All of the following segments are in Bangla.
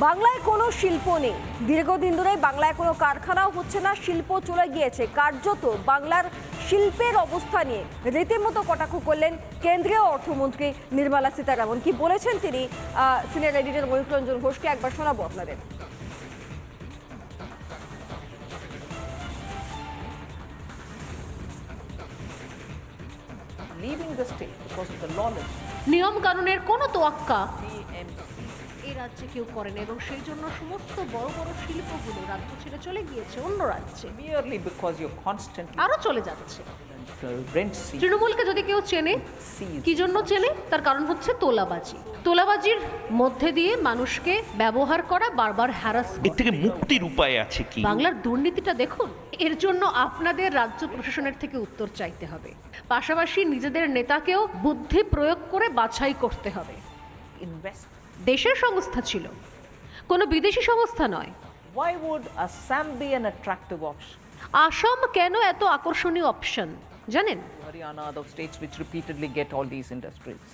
বাংলায় কোনো শিল্প নেই, দীর্ঘদিন ধরে বাংলায় কোনো কারখানাও হচ্ছে না, শিল্প চলে গিয়েছে। কার্যত বাংলার শিল্পের অবস্থা নিয়ে রীতিমতো কটাক্ষ করলেন কেন্দ্রীয় অর্থমন্ত্রী নির্মলা সীতারামন। কি বলেছেন তিনি, সিনিয়র এডিটর ময়ূখ রঞ্জন ঘোষকে একবার শোনাবো আপনাদের। Leaving the state because of the lawless নিয়ম কানুনের কোনো তোয়াক্কা TMC. এই রাজ্যে কেউ করেন এবং সেই জন্য সমস্ত বড় বড় শিল্পগুলো রাজ্য ছেড়ে চলে গিয়েছে অন্য রাজ্যে, Merely because you're constantly আরো চলে যাচ্ছে। rent seek. তৃণমূলকে যদি কেউ চেনে, কি জন্য চেনে? তার কারণ হচ্ছে তোলাবাজি। তোলাবাজির মধ্যে দিয়ে মানুষকে ব্যবহার করা, বারবার হ্যারাস এর থেকে মুক্তির উপায় আছে কি? বাংলার দুর্নীতিটা দেখুন। এর জন্য আপনাদের রাজ্য প্রশাসনের থেকে উত্তর চাইতে হবে, পাশাপাশি নিজেদের নেতাকেও বুদ্ধি প্রয়োগ করে বাছাই করতে হবে। Invest. দেশের সংস্থা ছিল, কোনো বিদেশি সংস্থা নয়। Why would Assam be an attractive option? Assam কেন এত আকর্ষণীয় অপশন জানেন? Haryana, those states which repeatedly get all these industries.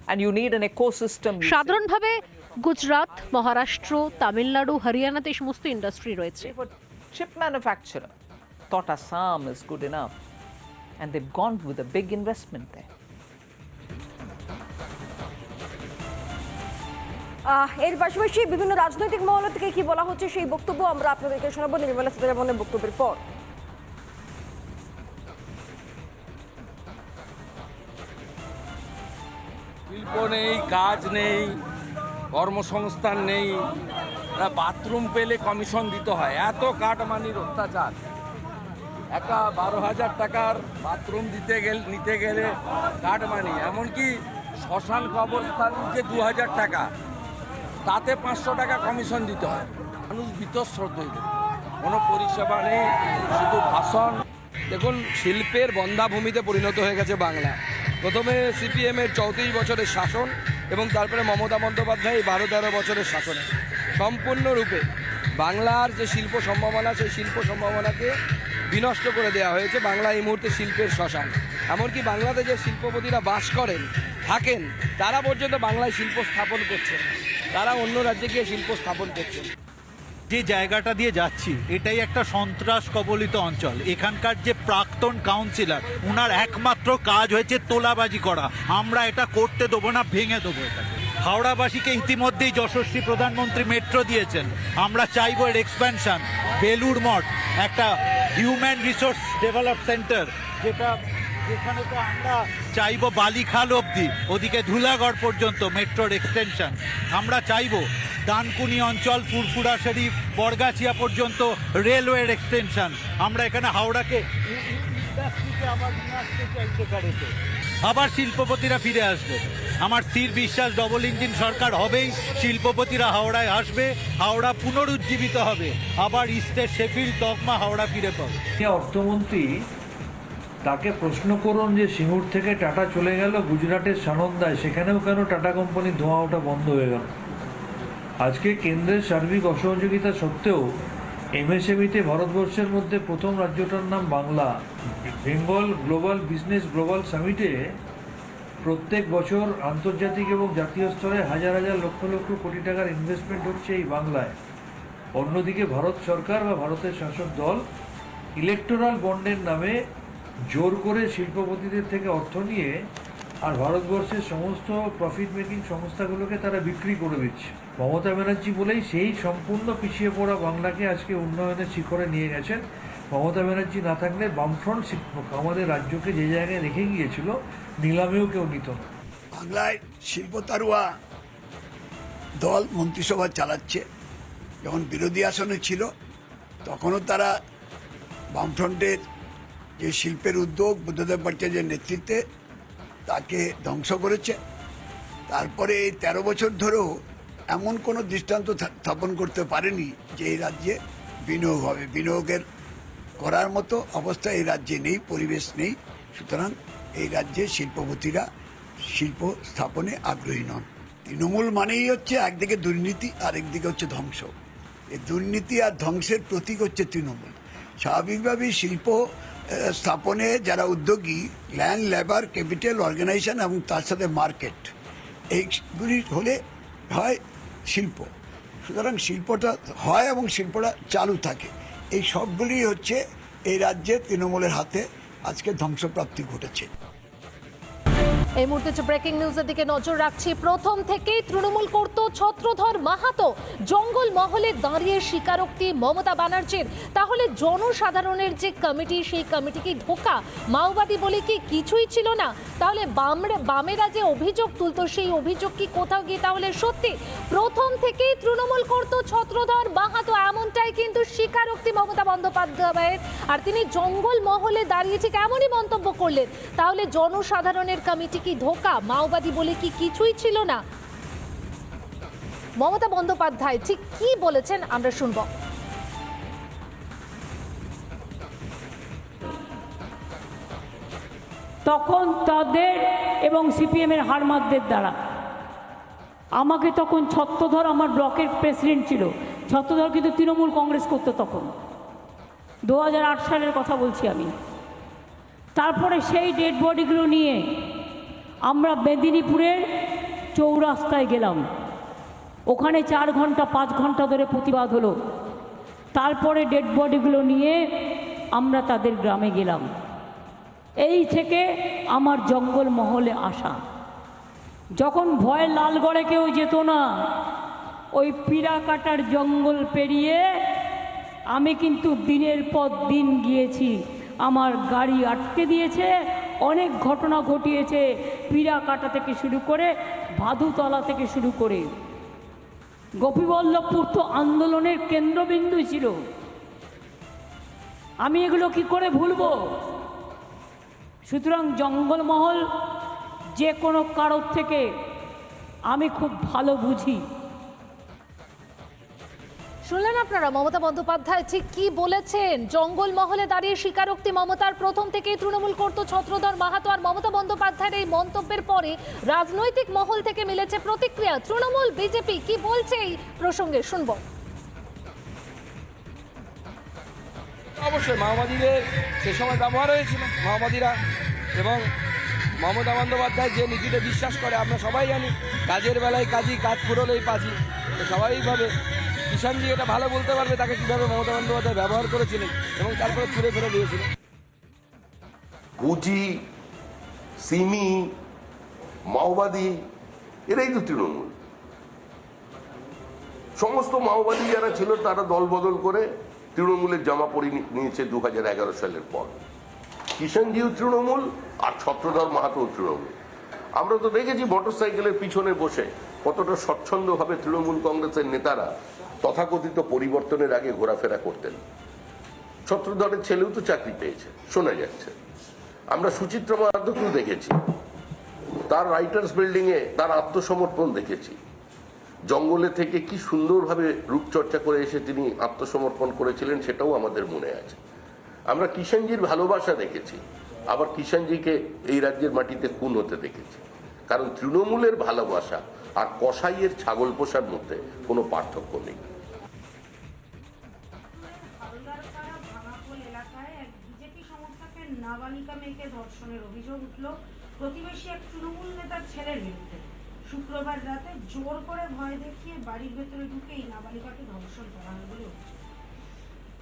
And you need an ecosystem. you say. সাধারণভাবে গুজরাট, মহারাষ্ট্র, তামিলনাড়ু, হরিয়ানাতে এই সমস্ত ইন্ডাস্ট্রি রয়েছে। If a chip manufacturer thought Assam is good enough, and they've gone with a big investment there. এর পাশাপাশি বিভিন্ন রাজনৈতিক মহল থেকে কি বলা হচ্ছে সেই বক্তব্য আমরা আপনাদেরকে শোনাবো নির্মলা সীতারামনের বক্তব্যের পর। শিল্প নেই, কাজ নেই, কর্মসংস্থান নেই, বাথরুম পেলে কমিশন দিতে হয়, এত কাটমানির অত্যাচার। একটা 12,000 টাকার বাথরুম নিতে গেলে কাটমানি, এমনকি শ্মশান কবরস্থান যে 2,000 টাকা, তাতে 500 টাকা কমিশন দিতে হয়। মানুষ বিতশ্রদ্ধ হয়ে যায়, কোনো পরিষেবা নেই, শুধু ভাষণ। দেখুন, শিল্পের বন্ধাভূমিতে পরিণত হয়ে গেছে বাংলা। প্রথমে সিপিএমের 34 বছরের শাসন এবং তারপরে মমতা বন্দ্যোপাধ্যায় 12-13 বছরের শাসনে সম্পূর্ণরূপে বাংলার যে শিল্প সম্ভাবনা, সেই শিল্প সম্ভাবনাকে বিনষ্ট করে দেওয়া হয়েছে। বাংলা এই মুহূর্তে শিল্পের শ্মশান। এমনকি বাংলাতে যে শিল্পপতিরা বাস করেন, থাকেন, তারা পর্যন্ত বাংলায় শিল্প স্থাপন করছেন, তারা অন্য রাজ্যে গিয়ে শিল্প স্থাপন করছেন। যে জায়গাটা দিয়ে যাচ্ছি এটাই একটা সন্ত্রাস কবলিত অঞ্চল। এখানকার যে প্রাক্তন কাউন্সিলর, ওনার একমাত্র কাজ হয়েছে তোলাবাজি করা। আমরা এটা করতে দেবো না, ভেঙে দেবো এটাকে। হাওড়াবাসীকে ইতিমধ্যেই যশস্বী প্রধানমন্ত্রী মেট্রো দিয়েছেন। আমরা চাইবো এর এক্সপ্যানশন। বেলুড় মঠ একটা হিউম্যান রিসোর্স ডেভেলপ সেন্টার, যেখানে তো আমরা চাইবো বালিখাল অবধি, ওদিকে ধুলাগড় পর্যন্ত মেট্রোর এক্সটেনশন। আমরা চাইবো ডানকুনি অঞ্চল, ফুরফুরা শরীফ, বরগাছিয়া পর্যন্ত রেলওয়ের এক্সটেনশন। আমরা এখানে হাওড়াকে ইন্ডাস্ট্রিতে আবার নিয়ে আসতে চাই, সেখানেতে আবার শিল্পপতিরা ফিরে আসবে। আমার স্থির বিশ্বাস ডবল ইঞ্জিন সরকার হবেই, শিল্পপতিরা হাওড়ায় আসবে, হাওড়া পুনরুজ্জীবিত হবে, আবার ইস্টের শেফিল্ড, তকমা, হাওড়া ফিরে পাবে। অর্থমন্ত্রী, তাকে প্রশ্ন করুন যে সিঙ্গুর থেকে টাটা চলে গেল গুজরাটের সানন্দায়, সেখানেও কেন টাটা কোম্পানির ধোঁয়া ওঠা বন্ধ হয়ে গেল? আজকে কেন্দ্রের সার্বিক অসহযোগিতা সত্ত্বেও এমএসএমইতে ভারতবর্ষের মধ্যে প্রথম রাজ্যটার নাম Bangla. Bengal global business global সামিটে প্রত্যেক বছর আন্তর্জাতিক এবং জাতীয় স্তরে হাজার হাজার লক্ষ লক্ষ কোটি টাকার ইনভেস্টমেন্ট হচ্ছে এই বাংলায়। অন্যদিকে ভারত সরকার বা ভারতের শাসক দল ইলেকটোরাল বন্ডের নামে জোর করে শিল্পপতিদের থেকে অর্থ নিয়ে আর ভারতবর্ষের সমস্ত প্রফিট মেকিং সংস্থাগুলোকে তারা বিক্রি করে দিচ্ছে। মমতা ব্যানার্জি বলেই সেই সম্পূর্ণ পিছিয়ে পড়া বাংলাকে আজকে উন্নয়নের শিখরে নিয়ে গেছেন। মমতা ব্যানার্জি না থাকলে বামফ্রন্ট আমাদের রাজ্যকে যে জায়গায় রেখে গিয়েছিল, নিলামেও কেউ নিত না। বাংলায় শিল্প তারুয়া দল মন্ত্রিসভা চালাচ্ছে। যখন বিরোধী আসনে ছিল তখনও তারা বামফ্রন্টের যে শিল্পের উদ্যোগ বুদ্ধদেব ভট্টাচার্যের নেতৃত্বে তাকে ধ্বংস করেছে। তারপরে এই 13 বছর ধরেও এমন কোনো দৃষ্টান্ত স্থাপন করতে পারেনি যে এই রাজ্যে বিনিয়োগ হবে। বিনিয়োগের করার মতো অবস্থা এই রাজ্যে নেই, পরিবেশ নেই। সুতরাং এই রাজ্যে শিল্পপতিরা শিল্প স্থাপনে আগ্রহী নন। তৃণমূল মানেই হচ্ছে একদিকে দুর্নীতি আর একদিকে হচ্ছে ধ্বংস। এই দুর্নীতি আর ধ্বংসের প্রতীক হচ্ছে তৃণমূল। স্বাভাবিকভাবেই শিল্প স্থাপনে যারা উদ্যোগী, ল্যান্ড, লেবার, ক্যাপিটাল, অর্গানাইজেশন এবং তার সাথে মার্কেট, এইগুলি হলে হয় শিল্প। সুতরাং শিল্পটা হয় এবং শিল্পটা চালু থাকে, এই সবগুলি হচ্ছে এই রাজ্যে তৃণমূলের হাতে আজকে ধ্বংসপ্রাপ্তি ঘটেছে। এই মুহূর্তে ব্রেকিং নিউজের দিকে নজর রাখছি। প্রথম থেকেই তৃণমূল করত ছত্রধর মাহাতো, জঙ্গল মহলে দাঁড়িয়ে স্বীকারোক্তি মমতা ব্যানার্জির। তাহলে জনসাধারণের যে কমিটি, সেই কমিটি কি ধোঁকা? মাওবাদী বলে কি কিছুই ছিল না? তাহলে বামেরা যে অভিযোগ তুলতো, সেই অভিযোগ কি কোথাও গিয়ে তাহলে সত্যি? প্রথম থেকেই তৃণমূল করত ছত্রধর মাহাতো, এমনটাই কিন্তু স্বীকারোক্তি মমতা বন্দ্যোপাধ্যায়ের। আর তিনি জঙ্গল মহলে দাঁড়িয়ে ঠিক এমনই মন্তব্য করলেন। তাহলে জনসাধারণের কমিটি কি ধোঁকা? মাওবাদী বলে কি কিছুই ছিল না? মমতা বন্দ্যোপাধ্যায় ঠিক কি বলেছেন আমরা শুনব। তখন তাদের এবং সিপিএমের হারমাতদের দ্বারা আমাকে তখন ছত্রধর আমার ব্লকের প্রেসিডেন্ট ছিল। ছত্রধর কিন্তু তৃণমূল কংগ্রেস করতো তখন, 2008 সালের কথা বলছি আমি। তারপরে সেই ডেড বডিগুলো নিয়ে আমরা মেদিনীপুরের চৌরাস্তায় গেলাম। ওখানে 4 ঘন্টা 5 ঘন্টা ধরে প্রতিবাদ হলো। তারপরে ডেড বডিগুলো নিয়ে আমরা তাদের গ্রামে গেলাম। এই থেকে আমার জঙ্গল মহলে আসা। যখন ভয়ে লালগড়ে কেউ যেত না, ওই পিড়া কাটার জঙ্গল পেরিয়ে আমি কিন্তু দিনের পর দিন গিয়েছি। আমার গাড়ি আটকে দিয়েছে, অনেক ঘটনা ঘটিয়েছে, পিড়া কাটা থেকে শুরু করে ভাদুতলা থেকে শুরু করে। গোপীবল্লভপুর তো আন্দোলনের কেন্দ্রবিন্দু ছিল। আমি এগুলো কি করে ভুলবো? সুতরাং জঙ্গলমহল যে কোনো কারোর থেকে আমি খুব ভালো বুঝি। শুনলেন আপনারা মমতা বন্দ্যোপাধ্যায় ঠিক কি বলেছেন। জঙ্গল মহলে দাঁড়িয়ে স্বীকারোক্তি মমতার। প্রথম থেকেই তৃণমূল করত ছত্রধর মাহাতো। আর মমতা বন্দ্যোপাধ্যায়ের এই মন্তব্যের পরে রাজনৈতিক মহল থেকে মিলেছে প্রতিক্রিয়া। তৃণমূল, বিজেপি কি বলছে এই প্রসঙ্গে শুনবো। অবশ্যই মাওবাদীদের সে সময় ব্যবহার হয়েছিল মাওবাদীরা, এবং মমতা বন্দ্যোপাধ্যায় যে নীতিতে বিশ্বাস করে আমরা সবাই জানি, কাজের বেলায় কাজী, কাজ ফুরলেই পাজি। তো স্বাভাবিকভাবে কিষাণজি এটা ভালো বলতে পারবে তাকে কীভাবে মমতা বন্দ্যোপাধ্যায় ব্যবহার করেছিলেন এবং তারপরে ছুঁড়ে ফেলে দিয়েছিলেন। গুজি, সিমি, মাওবাদী এরাই তো তৃণমূল। সমস্ত মাওবাদী যারা ছিল তারা দল বদল করে তৃণমূলের জামা পরে নিয়েছে 2011 সালের পর। কিষাণজিও তৃণমূল আর ছত্রধর মাহাতো তৃণমূল। আমরা তো দেখেছি মোটরসাইকেলের পিছনে বসে কতটা স্বচ্ছন্দভাবে তৃণমূল কংগ্রেসের নেতারা তথাকথিত পরিবর্তনের আগে ঘোরাফেরা করতেন। ছত্রধরের ছেলেও তো চাকরি পেয়েছে শোনা যাচ্ছে। আমরা সুচিত্রা মাহাতোকেও দেখেছি, তার রাইটার্স বিল্ডিং এ তার আত্মসমর্পণ দেখেছি। জঙ্গলে থেকে কি সুন্দরভাবে রূপচর্চা করে এসে তিনি আত্মসমর্পণ করেছিলেন সেটাও আমাদের মনে আছে। আমরা কিষাণজির ভালোবাসা দেখেছি, আবার কিষাণজিকে এই রাজ্যের মাটিতে খুন হতে দেখেছি। কারণ তৃণমূলের ভালোবাসা আর কসাইয়ের ছাগল পোষার মধ্যে কোনো পার্থক্য নেই। নাবালিকা মেয়েকে ধর্ষণের অভিযোগ উঠল প্রতিবেশী এক তৃণমূল নেতার ছেলের বিরুদ্ধে। শুক্রবার রাতে জোর করে ভয় দেখিয়ে বাড়ির ভেতরে ঢুকে এই নাবালিকাকে ধর্ষণ করা হয় বলে অভিযোগ।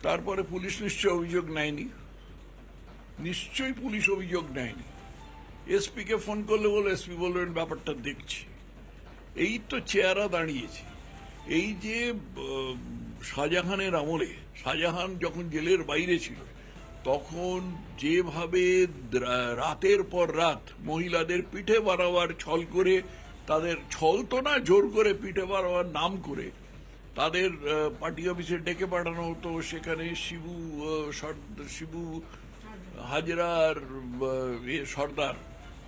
তারপরে পুলিশ নিশ্চয়ই অভিযোগ নেয়নি, নিশ্চয়ই পুলিশ অভিযোগ নেয়নি। এসপি কে ফোন করলে বলে এসপি বলবেন ব্যাপারটা দেখছি। এই তো চেহারা দাঁড়িয়েছে। এই যে শাহজাহানের আমলে, শাহজাহান যখন জেলের বাইরে ছিল তখন যেভাবে রাতের পর রাত মহিলাদের পিঠে বাড়াবার ছল করে, তাদের ছল তো না জোর করে পিঠে বাড়াবার নাম করে তাদের পার্টি অফিসে ডেকে পাঠানো হতো। সেখানে শিবু হাজরার সর্দার,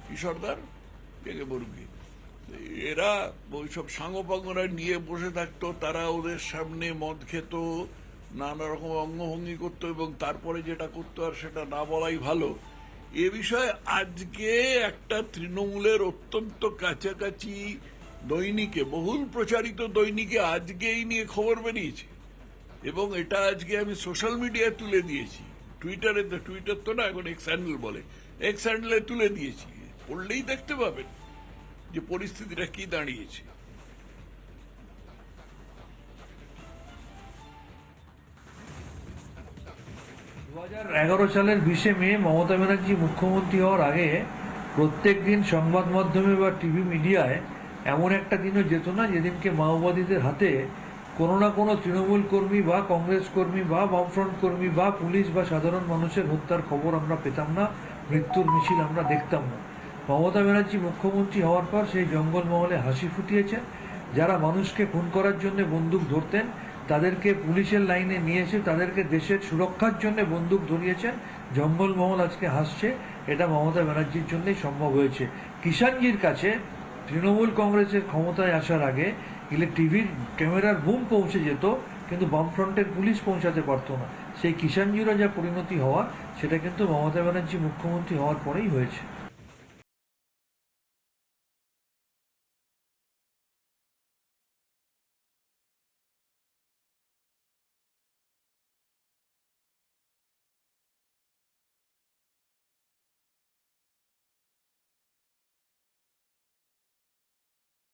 কি সর্দার ডেকে বলবি, এরা ওইসব সাঙ্গপাঙ্গরা নিয়ে বসে থাকতো। তারা ওদের সামনে মদ খেত, নানা রকম অঙ্গভঙ্গি করতো, এবং তারপরে যেটা করতো আর সেটা না বলাই ভালো। এ বিষয়ে আজকে একটা তৃণমূলের অত্যন্ত কাছাকাছি দৈনিকে, বহুল প্রচারিত দৈনিকে আজকে এই নিয়ে খবর বেরিয়েছে, এবং এটা আজকে আমি সোশ্যাল মিডিয়ায় তুলে দিয়েছি। টুইটারে, টুইটার তো না এখন এক্স হ্যান্ডেল বলে, এক্স হ্যান্ডেলে তুলে দিয়েছি। পড়লেই দেখতে পাবেন যে পরিস্থিতিটা কি দাঁড়িয়েছে। 2011 সালের 20শে মে মমতা ব্যানার্জি মুখ্যমন্ত্রী হওয়ার আগে প্রত্যেক দিন সংবাদ মাধ্যমে বা টিভি মিডিয়ায় এমন একটা দিনও যেত না যেদিনকে মাওবাদীদের হাতে কোনো না কোনো তৃণমূল কর্মী বা কংগ্রেস কর্মী বা বামফ্রন্ট কর্মী বা পুলিশ বা সাধারণ মানুষের হত্যার খবর আমরা পেতাম না, মৃত্যুর মিছিল আমরা দেখতাম না। মমতা ব্যানার্জি মুখ্যমন্ত্রী হওয়ার পর সেই জঙ্গলমহলে হাসি ফুটিয়েছেন। যারা মানুষকে খুন করার জন্য বন্দুক ধরতেন তাদেরকে পুলিশের লাইনে নিয়ে এসে তাদেরকে দেশের সুরক্ষার জন্য বন্দুক ধরিয়েছেন। জঙ্গলমহল আজকে হাসছে, এটা মমতা ব্যানার্জির জন্যই সম্ভব হয়েছে। কিষাণজির কাছে তৃণমূল কংগ্রেসের ক্ষমতায় আসার আগে টিভির ক্যামেরার বুম পৌঁছে যেত, কিন্তু বামফ্রন্টের পুলিশ পৌঁছাতে পারতো না। সেই কিষাণজিরও যা পরিণতি হওয়া সেটা কিন্তু মমতা ব্যানার্জি মুখ্যমন্ত্রী হওয়ার পরেই হয়েছে।